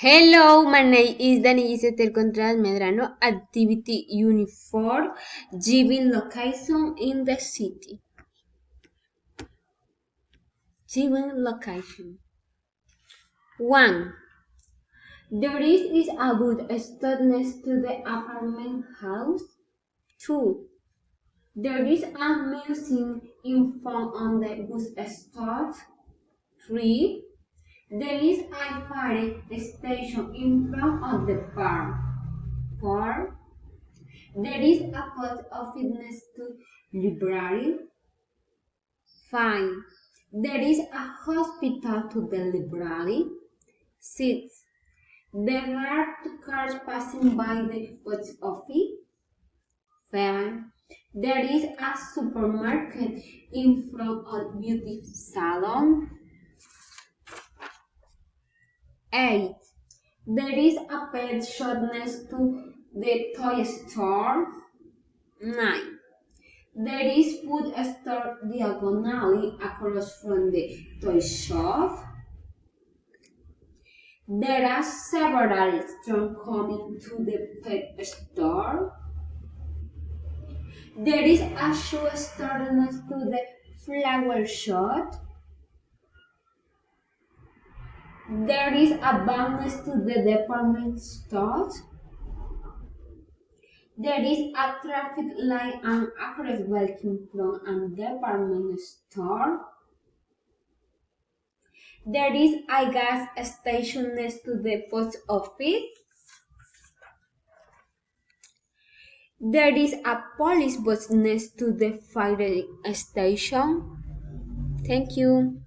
Hello, my name is Denise Contreras Medrano, Activity Unit 4, Giving Location in the City. Giving Location 1. There is a bookstore next to the apartment house. 2. There is a museum in front of the bookstore. 3. There is a fire station in front of the park. 4. There is a post office next to library. 5. There is a hospital to the library. 6. There are two cars passing by the post office. 7. There is a supermarket in front of beauty salon. 8. There is a pet shop next to the toy store. 9. There is food store diagonally across from the toy shop. There are several restaurants coming to the pet store. There is a shoe store next to the flower shop. There is a bank next to the department store. There is a traffic light and a crosswalk from a department store. There is a gas station next to the post office. There is a police bus next to the fire station. Thank you.